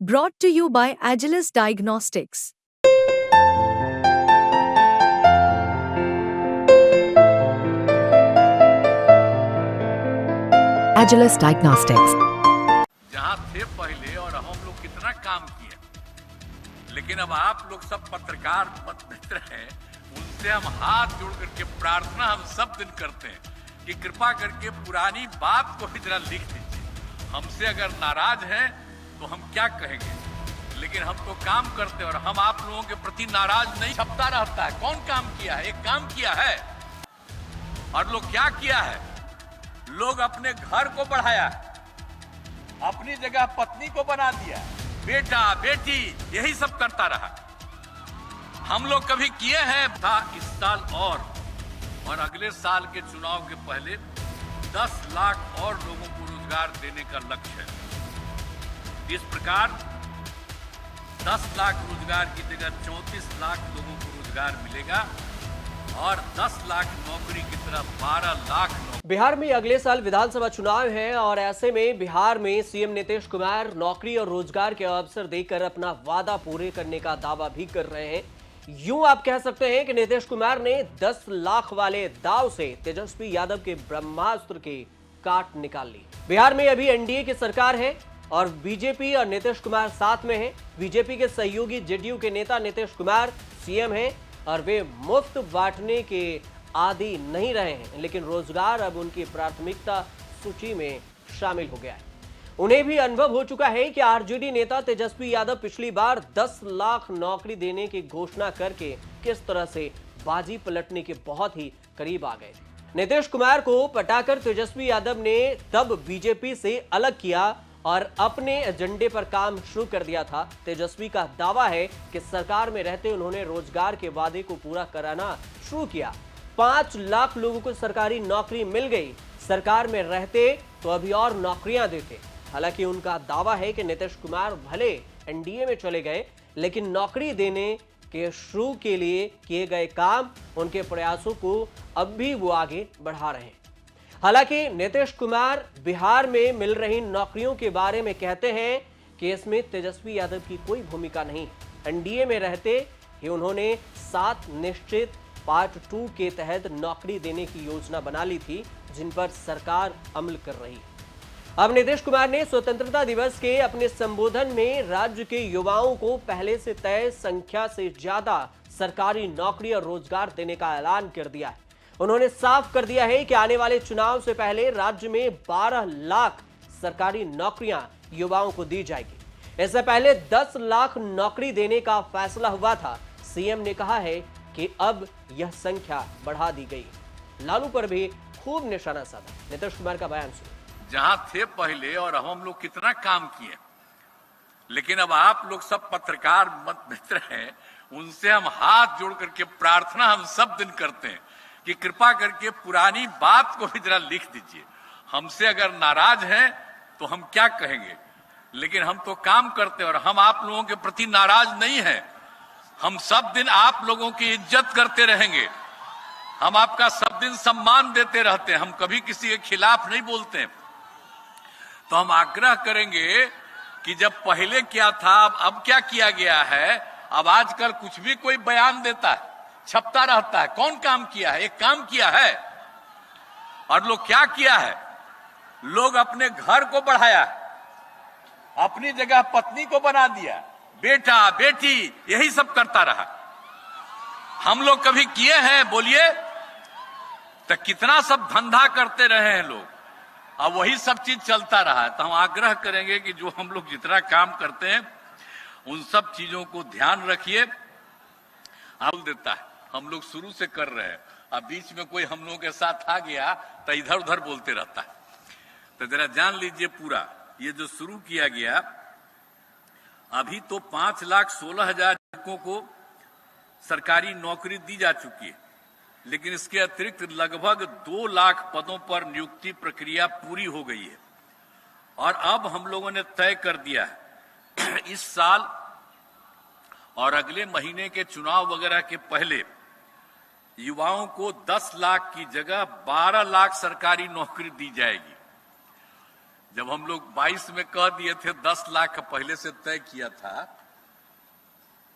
Brought to you by Agilus Diagnostics. Agilus Diagnostics. जहां थे पहले और हम लोग कितना काम किए, लेकिन अब आप लोग सब पत्रकार मित्र हैं, उनसे हम हाथ जोड़ करके प्रार्थना हम सब दिन करते हैं कि कृपा करके पुरानी बात को भी जरा लिख दीजिए। हमसे अगर नाराज हैं तो हम क्या कहेंगे, लेकिन हम तो काम करते हैं और हम आप लोगों के प्रति नाराज नहीं। छपता रहता है कौन काम किया है, एक काम किया है। और लोग क्या किया है, लोग अपने घर को बढ़ाया, अपनी जगह पत्नी को बना दिया, बेटा बेटी यही सब करता रहा। हम लोग कभी किए हैं था इस साल और अगले साल के चुनाव के पहले 10 लाख और लोगों को रोजगार देने का लक्ष्य है। इस प्रकार 10 लाख रोजगार की जगह 34 लाख लोगों को रोजगार मिलेगा और 10 लाख नौकरी की तरफ 12 लाख नौकरी। बिहार में अगले साल विधानसभा चुनाव है और ऐसे में बिहार में सीएम नीतीश कुमार नौकरी और रोजगार के अवसर देकर अपना वादा पूरे करने का दावा भी कर रहे हैं। यूं आप कह सकते हैं कि नीतीश कुमार ने 10 लाख वाले दाव से तेजस्वी यादव के ब्रह्मास्त्र की काट निकाल ली। बिहार में अभी एनडीए की सरकार है और बीजेपी और नीतीश कुमार साथ में है। बीजेपी के सहयोगी जेडीयू के नेता नीतीश कुमार सीएम हैं और वे मुफ्त बांटने के आदी नहीं रहे हैं, लेकिन रोजगार अब उनकी प्राथमिकता सूची में शामिल हो गया है। उन्हें भी अनुभव हो चुका है कि आरजेडी नेता तेजस्वी यादव पिछली बार 10 लाख नौकरी देने की घोषणा करके किस तरह से बाजी पलटने के बहुत ही करीब आ गए। नीतीश कुमार को पटाकर तेजस्वी यादव ने तब बीजेपी से अलग किया और अपने एजेंडे पर काम शुरू कर दिया था। तेजस्वी का दावा है कि सरकार में रहते उन्होंने रोजगार के वादे को पूरा कराना शुरू किया। 5 लाख लोगों को सरकारी नौकरी मिल गई। सरकार में रहते तो अभी और नौकरियां देते। हालांकि उनका दावा है कि नीतीश कुमार भले एनडीए में चले गए, लेकिन नौकरी देने के शुरू के लिए किए गए काम, उनके प्रयासों को अब भी वो आगे बढ़ा रहे हैं। हालांकि नीतीश कुमार बिहार में मिल रही नौकरियों के बारे में कहते हैं कि इसमें तेजस्वी यादव की कोई भूमिका नहीं। एनडीए में रहते ही उन्होंने 7 निश्चित पार्ट 2 के तहत नौकरी देने की योजना बना ली थी, जिन पर सरकार अमल कर रही है। अब नीतीश कुमार ने स्वतंत्रता दिवस के अपने संबोधन में राज्य के युवाओं को पहले से तय संख्या से ज्यादा सरकारी नौकरी और रोजगार देने का ऐलान कर दिया है। उन्होंने साफ कर दिया है कि आने वाले चुनाव से पहले राज्य में 12 लाख सरकारी नौकरियां युवाओं को दी जाएगी। इससे पहले 10 लाख नौकरी देने का फैसला हुआ था। सीएम ने कहा है कि अब यह संख्या बढ़ा दी गई। लालू पर भी खूब निशाना साधा। नीतीश कुमार का बयान सुनो। जहां थे पहले और हम लोग कितना काम किए, लेकिन अब आप लोग सब पत्रकार मित्र हैं, उनसे हम हाथ जोड़ करके प्रार्थना हम सब दिन करते हैं कि कृपा करके पुरानी बात को भी जरा लिख दीजिए। हमसे अगर नाराज हैं तो हम क्या कहेंगे, लेकिन हम तो काम करते हैं और हम आप लोगों के प्रति नाराज नहीं हैं। हम सब दिन आप लोगों की इज्जत करते रहेंगे, हम आपका सब दिन सम्मान देते रहते हैं, हम कभी किसी के खिलाफ नहीं बोलते हैं। तो हम आग्रह करेंगे कि जब पहले क्या था अब क्या किया गया है। अब आजकल कुछ भी कोई बयान देता है, छपता रहता है कौन काम किया है, एक काम किया है। और लोग क्या किया है, लोग अपने घर को बढ़ाया, अपनी जगह पत्नी को बना दिया, बेटा बेटी यही सब करता रहा। हम लोग कभी किए हैं बोलिए, तो कितना सब धंधा करते रहे हैं लोग, अब वही सब चीज चलता रहा है। तो हम आग्रह करेंगे कि जो हम लोग जितना काम करते हैं उन सब चीजों को ध्यान रखिए। बोल देता है हम लोग शुरू से कर रहे हैं, अब बीच में कोई हम लोगों के साथ आ गया तो इधर उधर बोलते रहता है। तो जरा जान लीजिए, पूरा ये जो शुरू किया गया, अभी तो 5,16,000 लोगों को सरकारी नौकरी दी जा चुकी है, लेकिन इसके अतिरिक्त लगभग 2 लाख पदों पर नियुक्ति प्रक्रिया पूरी हो गई है। और अब हम लोगों ने तय कर दिया है इस साल और अगले महीने के चुनाव वगैरह के पहले युवाओं को 10 लाख की जगह 12 लाख सरकारी नौकरी दी जाएगी। जब हम लोग 22 में कह दिए थे 10 लाख का पहले से तय किया था,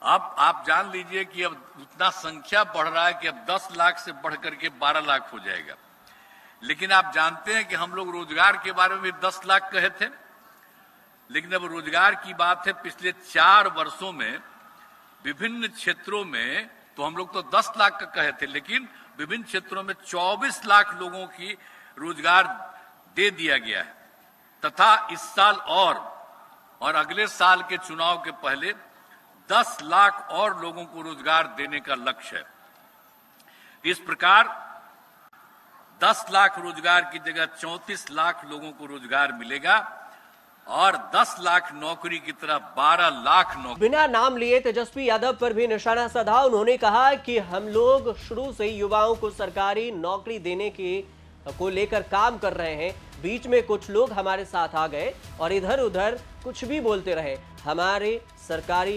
अब आप जान लीजिए कि अब उतना संख्या बढ़ रहा है कि अब 10 लाख से बढ़ करके 12 लाख हो जाएगा। लेकिन आप जानते हैं कि हम लोग रोजगार के बारे में भी 10 लाख कहे थे, लेकिन अब रोजगार की बात है। पिछले 4 वर्षों में विभिन्न क्षेत्रों में तो हम लोग तो 10 लाख का कहे थे, लेकिन विभिन्न क्षेत्रों में 24 लाख लोगों की रोजगार दे दिया गया है तथा इस साल और अगले साल के चुनाव के पहले 10 लाख और लोगों को रोजगार देने का लक्ष्य है। इस प्रकार 10 लाख रोजगार की जगह 34 लाख लोगों को रोजगार मिलेगा और 10 लाख नौकरी की तरह 12 लाख नौकरी। बिना नाम लिए तेजस्वी यादव पर भी निशाना साधा। उन्होंने कहा कि हम लोग शुरू से युवाओं को सरकारी नौकरी देने को लेकर काम कर रहे हैं। बीच में कुछ लोग हमारे साथ आ गए और इधर उधर कुछ भी बोलते रहे।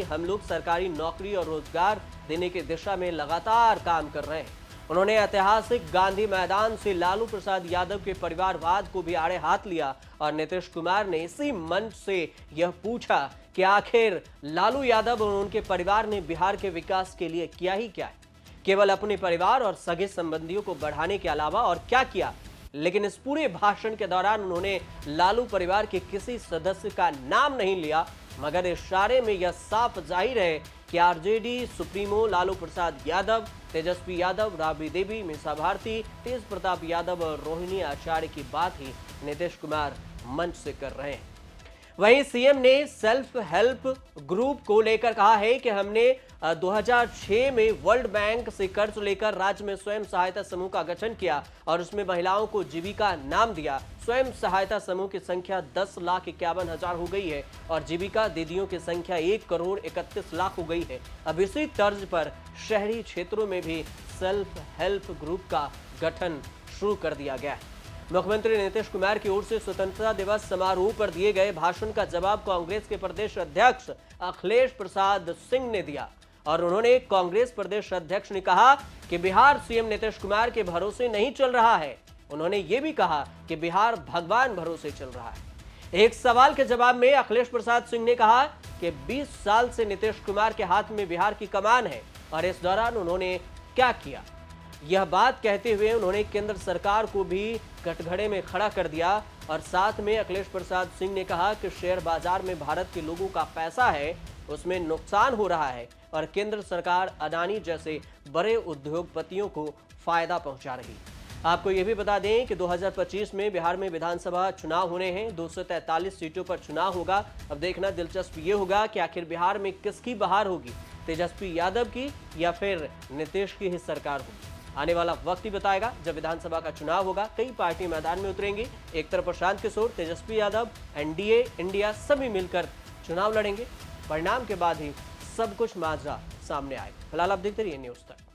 हम लोग सरकारी नौकरी और रोजगार देने की दिशा में लगातार काम कर रहे हैं। उन्होंने ऐतिहासिक गांधी मैदान से लालू प्रसाद यादव के परिवारवाद को भी आड़े हाथ लिया और नीतीश कुमार ने इसी मंच से यह पूछा कि आखिर लालू यादव और उनके परिवार ने बिहार के विकास के लिए किया ही क्या है। केवल अपने परिवार और सगे संबंधियों को बढ़ाने के अलावा और क्या किया। लेकिन इस पूरे भाषण के दौरान उन्होंने लालू परिवार के किसी सदस्य का नाम नहीं लिया, मगर इशारे में यह साफ जाहिर है कि आरजेडी सुप्रीमो लालू प्रसाद यादव, तेजस्वी यादव, राबड़ी देवी, मीसा भारती, तेज प्रताप यादव और रोहिणी आचार्य की बात ही नीतीश कुमार मंच से कर रहे हैं। वहीं सीएम ने सेल्फ हेल्प ग्रुप को लेकर कहा है कि हमने 2006 में वर्ल्ड बैंक से कर्ज लेकर राज्य में स्वयं सहायता समूह का गठन किया और उसमें महिलाओं को जीविका नाम दिया। स्वयं सहायता समूह की संख्या 10,51,000 हो गई है और जीविका दीदियों की संख्या 1,31,00,000 हो गई है। अब इसी तर्ज पर शहरी क्षेत्रों में भी सेल्फ हेल्प ग्रुप का गठन शुरू कर दिया गया है। मुख्यमंत्री नीतीश कुमार की ओर से स्वतंत्रता दिवस समारोह पर दिए गए भाषण का जवाब कांग्रेस के प्रदेश अध्यक्ष अखिलेश प्रसाद सिंह ने दिया और उन्होंने कांग्रेस प्रदेश अध्यक्ष ने कहा कि बिहार सीएम नीतीश कुमार के भरोसे नहीं चल रहा है। उन्होंने ये भी कहा कि बिहार भगवान भरोसे चल रहा है। एक सवाल के जवाब में अखिलेश प्रसाद सिंह ने कहा कि 20 साल से नीतीश कुमार के हाथ में बिहार की कमान है और इस दौरान उन्होंने क्या किया। यह बात कहते हुए उन्होंने केंद्र सरकार को भी कटघरे में खड़ा कर दिया और साथ में अखिलेश प्रसाद सिंह ने कहा कि शेयर बाजार में भारत के लोगों का पैसा है, उसमें नुकसान हो रहा है और केंद्र सरकार अडानी जैसे बड़े उद्योगपतियों को फायदा पहुंचा रही। आपको यह भी बता दें कि 2025 में बिहार में विधानसभा चुनाव होने हैं। 243 सीटों पर चुनाव होगा। अब देखना दिलचस्प ये होगा कि आखिर बिहार में किसकी बहार होगी, तेजस्वी यादव की या फिर नीतीश की ही सरकार होगी। आने वाला वक्त ही बताएगा। जब विधानसभा का चुनाव होगा कई पार्टी मैदान में उतरेंगी। एक तरफ प्रशांत किशोर, तेजस्वी यादव, एनडीए, इंडिया सभी मिलकर चुनाव लड़ेंगे। परिणाम के बाद ही सब कुछ माजरा सामने आएगा। फिलहाल आप देखते रहिए न्यूज़ तक।